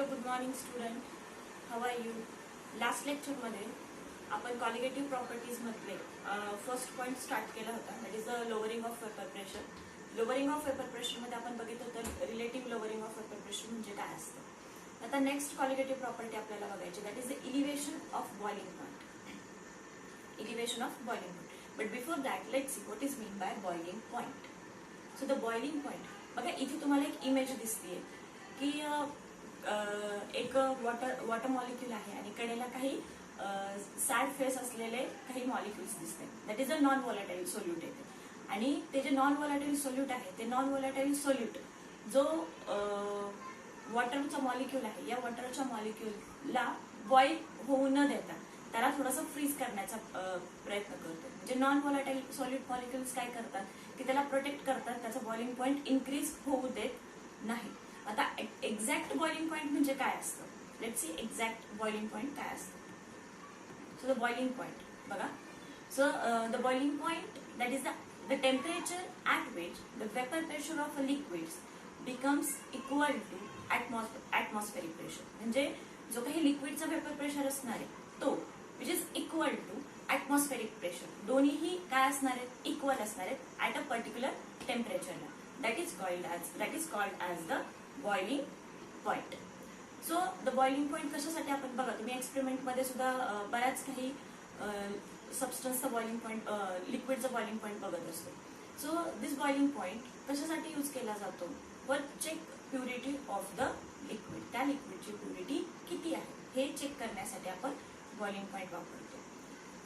Hello good morning student, how are you. Last लेक्चरमध्ये आपण colligative properties मधले first point start केला होता, that is the lowering of vapour pressure. Lowering of vapour pressure मध्ये आपण बघितलं होतं relative lowering of vapour pressure म्हणजे काय असतं. आता नेक्स्ट कॉलिगेटिव्ह प्रॉपर्टी आपल्याला बघायची, that is the elevation of boiling point. Elevation of boiling point. But before that let's see what is mean by boiling point. So the boiling point, बघा इथे तुम्हाला एक इमेज दिसतीये की एक वॉटर मॉलिक्यूल आहे आणि कडेला काही सॅड फेस असलेले काही मॉलिक्युल्स दिसते. That is a non volatile solute येते. आणि ते जे नॉन व्हॉलेटाईल सोल्यूट आहे ते नॉन व्हॉलेटाईल सोल्यूट जो वॉटरचा मॉलिक्यूल आहे, या वॉटरच्या मॉलिक्यूलला बॉईल होऊ न देता त्याला थोडंसं फ्रीज करण्याचा प्रयत्न करतो. म्हणजे नॉन व्हॉलेटाईल सॉलिड मॉलिक्युल्स काय करतात की त्याला प्रोटेक्ट करतात, त्याचा बॉइलिंग पॉइंट इन्क्रीज होऊ देत नाही. आता एक्झॅक्ट बॉइलिंग पॉइंट म्हणजे काय असतं, let's see exact boiling point काय असतं. सो द बॉइलिंग पॉइंट बघा. So the boiling point that is the temperature at which the vapour pressure of a liquids becomes equal to atmospheric pressure. म्हणजे जो काही लिक्विडचा वेपर प्रेशर असणार आहे तो which is equal to atmospheric pressure. दोन्हीही काय असणार आहेत, इक्वल असणार आहेत ॲट अ पर्टिक्युलर टेम्परेचरला. That is called as the boiling point. So the boiling point कशासाठी आपण बघा, तुम्ही एक्सपेरिमेंटमध्ये सुद्धा बऱ्याच काही सबस्टन्सचा बॉइलिंग पॉइंट, लिक्विडचा बॉइलिंग पॉइंट बघत असतो. सो दिस बॉइलिंग पॉइंट कशासाठी यूज केला जातो, for check purity of the liquid. त्या लिक्विडची प्युरिटी किती आहे हे चेक करण्यासाठी आपण बॉइलिंग पॉइंट वापरतो.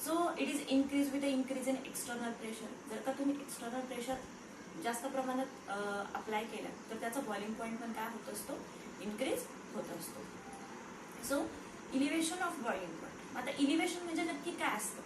So it is increase with the increase in external pressure. जर का तुम्ही एक्सटर्नल प्रेशर जास्त प्रमाणात अप्लाय केला तर त्याचा बॉइलिंग पॉइंट पण काय होत असतो, इन्क्रीज होत असतो. So elevation of boiling point. आता इलिव्हेशन म्हणजे नक्की काय असतं,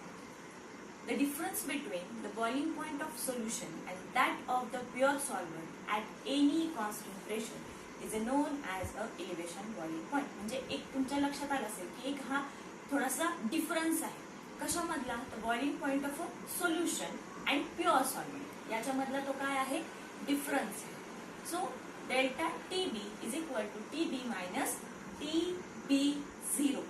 the difference between the boiling point of solution and that of the pure solvent at any constant pressure is non as a elevation boiling point. म्हणजे एक तुमच्या लक्षात आलं असेल की एक हा थोडासा डिफरन्स आहे कशामधला, the boiling point of a solution and pure solvent. याच्यामधला तो काय आहे, डिफरन्स आहे. So delta T B is equal to T B minus T B zero.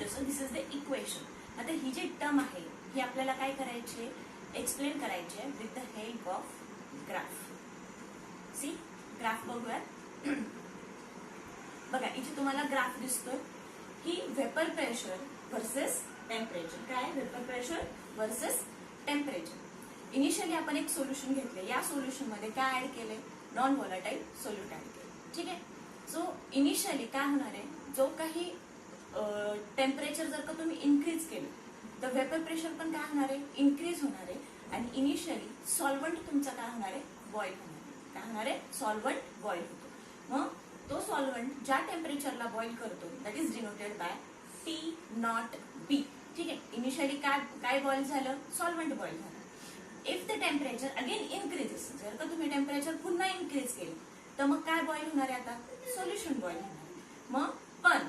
So this is the equation. आता ही जी टर्म आहे ही आपल्याला काय करायची, एक्सप्लेन करायची आहे with the help of graph. See graph बघूयात. बघा इथे तुम्हाला ग्राफ दिसतोय की वेपर प्रेशर वर्सेस टेम्परेचर. काय vapour pressure versus temperature. Initially आपण एक सोल्युशन घेतले, या सोल्युशन मध्ये काय ऍड केले, नॉन व्हॉलेटाईल सोल्यूट ऍड केले. ठीक आहे. सो इनिशियली काय होणार आहे, जो काही टेम्परेचर जर का तुम्ही इन्क्रीज केलं तर वेपर प्रेशर पण काय होणार आहे, इन्क्रीज होणार आहे. आणि इनिशियली सॉल्व्हंट तुमचा काय होणार आहे, बॉईल होणार आहे. काय होणार आहे, सॉल्व्हंट बॉईल होतो. मग तो सॉल्व्हंट ज्या टेम्परेचरला बॉईल करतो that is denoted by T naught बी. ठीक आहे. इनिशियली काय बॉईल झालं, सॉल्व्हंट बॉईल झालं. If the temperature again increases, जर का तुम्ही टेम्परेचर पुन्हा इन्क्रीज केलं तर मग काय बॉईल होणार आहे, आता सोल्युशन बॉईल होणार आहे. मग पण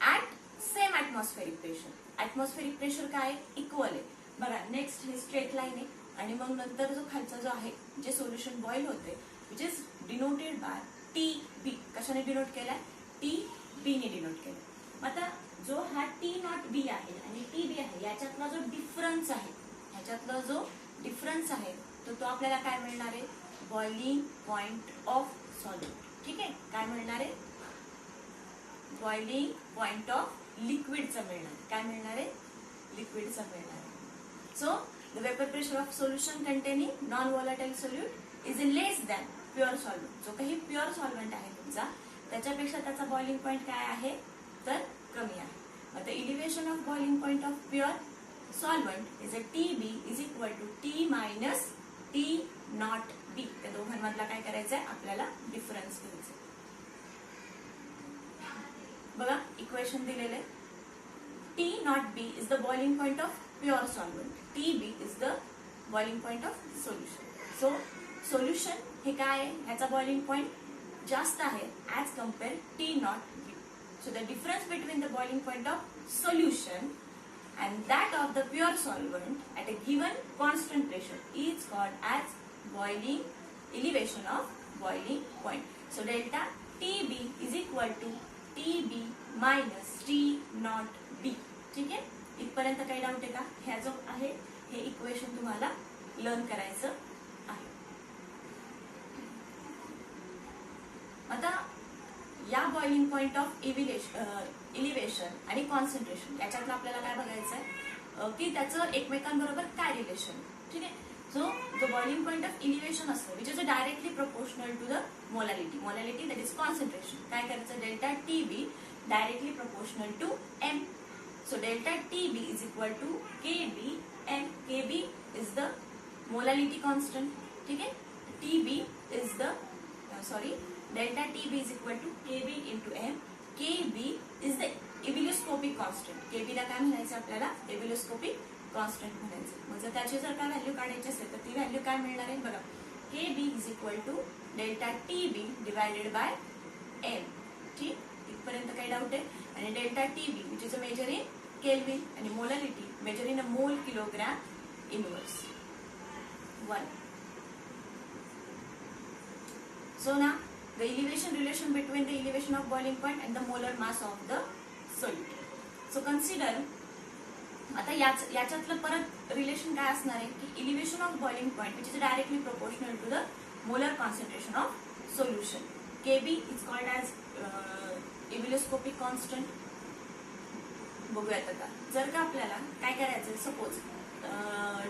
at same atmospheric pressure. Atmospheric pressure काय इक्वल आहे. बघा नेक्स्ट ही स्ट्रेट लाईन आहे आणि मग नंतर जो खालचा जो आहे जे सोल्युशन बॉईल होते which is denoted by T B. कशाने डिनोट केलाय, टी बी ने डिनोट केलाय. आता जो हा टी नॉट बी आहे आणि टी बी आहे याच्यातला जो डिफरन्स आहे, ह्याच्यातला जो डिफरन्स आहे तो आपल्याला काय मिळणार आहे, बॉइलिंग पॉइंट ऑफ सॉल्व्हंट. ठीक आहे. काय मिळणार आहे, बॉइलिंग पॉइंट ऑफ लिक्विडचं मिळणार. काय मिळणार आहे, लिक्विडचं मिळणार आहे. So the vapour pressure of solution containing non volatile solute is less than pure solvent. जो काही प्युअर सॉल्व्हंट आहे तुमचा त्याच्यापेक्षा त्याचा बॉइलिंग पॉइंट काय आहे तर कमी आहे. आता elevation of boiling point of pure solvent is a T B is equal to T minus T naught B. त्या दोघांमधला काय करायचं आहे, आपल्याला डिफरन्स घ्यायचा. बघा इक्वेशन दिलेले, T naught B is the boiling point of pure solvent, T B is the boiling point of solution. So solution हे काय आहे, ह्याचा बॉइलिंग पॉइंट जास्त आहे as compare T naught B. So the difference between the boiling point of solution and that of the pure solvent at a given constant pressure is called as boiling elevation of boiling point. So delta TB is equal to TB minus T naught B. ठीक आहे, इथपर्यंत काही doubt आहे का? ह्या जो आहे हे इक्वेशन तुम्हाला लर्न करायचं आहे. आता या बॉइलिंग पॉइंट ऑफ इलिव्हेशन आणि कॉन्सन्ट्रेशन याच्यातलं आपल्याला काय बघायचं आहे की त्याचं एकमेकांबरोबर काय रिलेशन. ठीक आहे, जो बॉइलिंग पॉइंट ऑफ इलिव्हेशन असतो which is directly proportional to the molality that is concentration. काय करायचं, delta TB directly proportional to M. So delta TB is equal to KB and KB is the molality constant. ठीक है, TB is the delta TB is equal to KB into M. KB is the ebullioscopic constant. KB ला काय म्हणायचं आपल्याला, ebullioscopic constant म्हणायचं. मग जर त्याची जर काय व्हॅल्यू काढायची असेल तर ती व्हॅल्यू काय मिळणार आहे बघा, KB is equal to delta TB divided by M. ठीक, इथपर्यंत काही डाऊट आहे. आणि delta TB which is a measure in Kelvin and molality measure in a mole kilogram inverse. 1. So now the elevation relation between the elevation of boiling point and the molar mass of the solute. So consider आता याच्यातलं परत relation काय असणार आहे की elevation of boiling point which is directly proportional to the molar concentration of solution. KB is called as ebullioscopic constant. बघूयात आता, जर का आपल्याला काय करायचं, suppose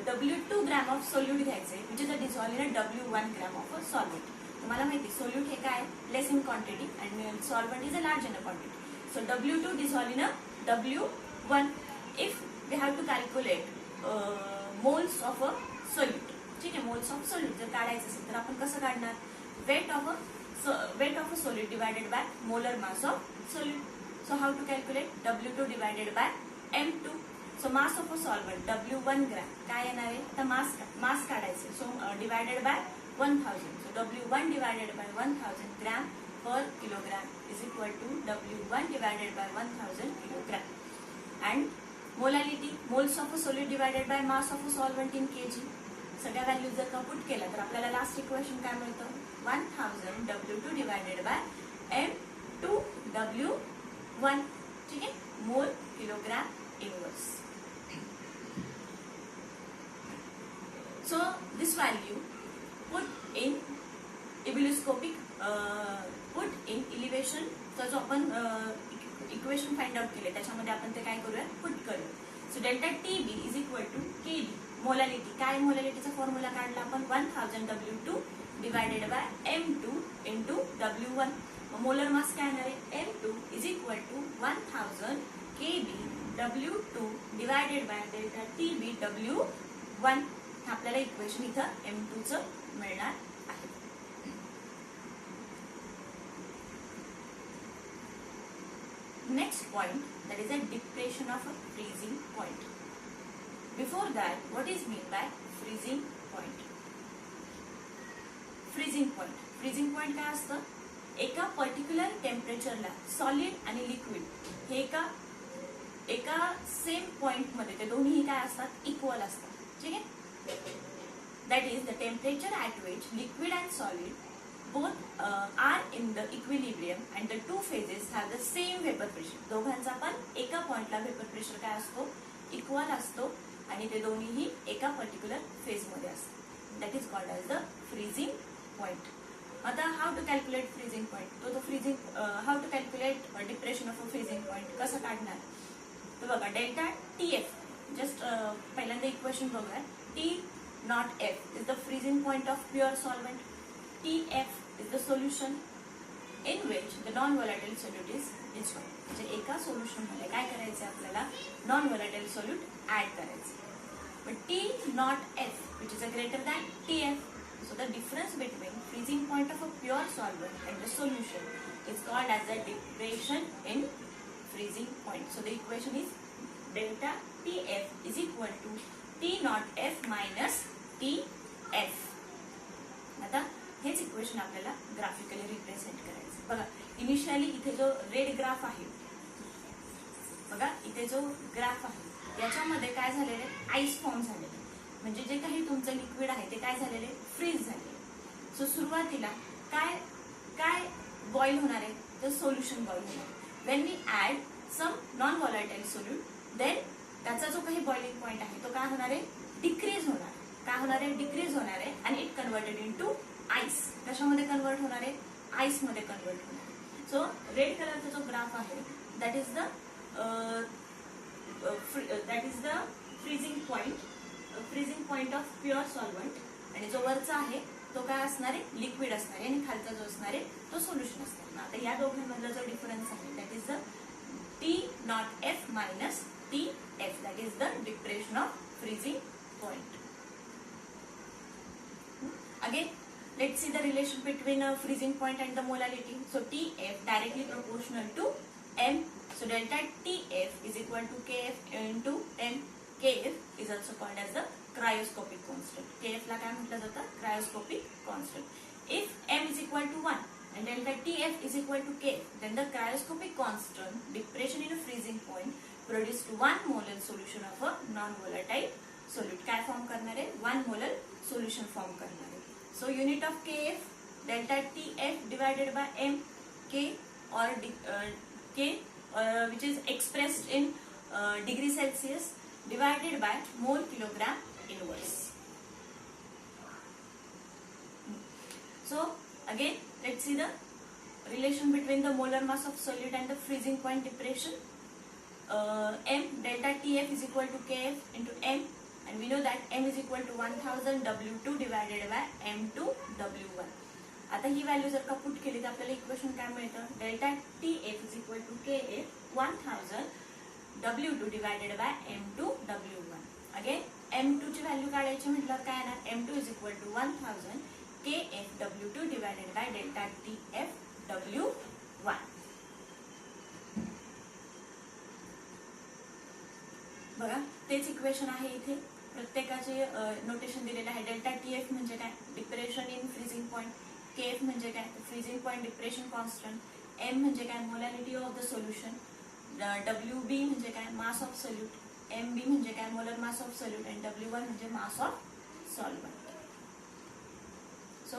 W2 gram of solute घ्यायचे which is a dissolved in W1 gram of a solvent. तुम्हाला माहिती सोल्यूट हे काय less in quantity and solvent is a large in a quantity. So W2 dissolved in a W1. If we have to calculate moles of a solute. ठीक आहे, moles of solute जर काढायचं असेल तर आपण कसं काढणार, weight of a solute divided by molar mass of solute. So how to calculate W2 divided by M2. So mass of a solvent W1 gram काय येणार आहे, तर मास काढायचे. So divided by 1000. So W1 divided by 1000 gram per kilogram is equal to W1 divided by 1000 kilogram. And molality, moles of a solid divided by mass of a solvent in kg. सगळ्या value जर का put केला तर आपल्याला last equation काय मिळतं, 1000 W2 divided by M2 W1. ठीक है, मोल kilogram inverse. So this value put in ebullioscopic put in elevation. तर जो आपण इक्वेशन फाइंड आउट केले त्याच्यामध्ये आपण ते काय करूया, पुट करूया. So delta TB is equal to KB. Molality काय, मोलॅलिटीचा फॉर्म्युला काढला आपण 1000 W2 divided by M2 into W1. Molar mass काय येणार आहे, M2 is equal to 1000 KB W2 divided by delta TB W1. आपल्याला इक्वेशन इथं M2 चं मिळणार आहे. Next point that is a depression of a freezing point. Before that, what is mean by freezing point? Freezing point. Freezing point काय असतं, एका particular टेम्परेचरला solid आणि liquid हे एका सेम पॉइंट मध्ये ते दोन्ही काय असतात, इक्वल असतात. ठीक आहे, that is the temperature at which liquid and solid both are in the equilibrium and the two phases have the same vapor pressure. दोघांचा पण एका पॉइंटला वेपर प्रेशर काय असतो, इक्वल असतो आणि ते दोन्हीही एका पर्टिक्युलर फेज मध्ये असतात. That is called as the freezing point. आता how to calculate freezing point, तो freezing how to calculate depression of a freezing point कसं काढणार, तर बघा डेल्टा TF. जस्ट पहिल्यांदा इक्वेशन बघूया. T not F is the freezing point of pure solvent. TF is the solution in which the non-volatile solute is dissolved. म्हणजे एका solution मध्ये काय करायचं आपल्याला, नॉन व्होलाटाइल सोल्यूट ऍड करायचं. But T not F which is a greater than TF. So the difference between freezing point of a pure solvent and the solution is called as the depression in freezing point. So the equation is delta TF is equal to T not F minus TF. आता हेच equation आपल्याला graphically represent करायचं. बघा initially इथे जो red graph आहे, बघा इथे जो ग्राफ आहे याच्यामध्ये काय झालेले, आईस फॉर्म झालेले, म्हणजे जे काही तुमचं लिक्विड आहे ते काय झालेले, फ्रीज झालेले. सो सुरुवातीला काय काय बॉईल होणार आहे? तर सोल्युशन बॉईल होणार आहे. When we add some non volatile solute then त्याचा जो काही बॉइलिंग पॉईंट आहे तो काय होणार आहे? डिक्रीज होणार आहे. काय होणार आहे? डिक्रीज होणार आहे. आणि इट कन्वर्टेड इनटू आईस. कशामध्ये कन्वर्ट होणार आहे? आईस मध्ये कन्वर्ट होणार आहे. सो रेड कलरचा जो ग्राफ आहे that is the freezing point of pure solvent. आणि जो वरचा आहे तो काय असणार आहे? लिक्विड असणार आहे. आणि खालचा जो असणार आहे तो सोल्युशन असणार. आता या दोघांमधला जो डिफरन्स आहे that is the T0F minus TF, that is the depression of freezing point. Again, let's see the relation between a freezing point and the molality. So TF directly proportional to M. So delta TF is equal to KF into M. KF is also called as the cryoscopic constant. KF ला काय म्हटलं जातं? Cryoscopic constant. If M is equal to 1 and delta TF is equal to K, then the cryoscopic constant depression in a freezing point produced 1 molar solution of a non-volatile solute. काय form करणार आहे? 1 molar solution form करणार आहे. So unit of KF delta TF divided by M. K or K which is expressed in degree Celsius divided by mole kilogram inverse. So again let's see the relation between the molar mass of solute and the freezing point depression. M delta TF is equal to KF into M, and we know that M is equal to 1000 W2 divided by M2 W1. आता ही value जर का put केली तर आपल्याला equation काय मिळतं? Delta TF is equal to KF 1000 W2 divided by M2 W1. Again M2 ची value काढायची म्हटल्यावर काय येणार? M2 is equal to 1000 KF W2 divided by delta TF W1. बघा तेच इक्वेशन आहे इथे. प्रत्येकाचे नोटेशन दिलेलं आहे. डेल्टा TF म्हणजे काय? Depression in freezing point. KF म्हणजे काय? Freezing point depression constant. M म्हणजे काय? Molarity of the solution. WB म्हणजे काय? मास ऑफ सोल्यूट. MB म्हणजे काय? Molar mass of solute. आणि W1 म्हणजे मास ऑफ सॉल्व्हंट. सो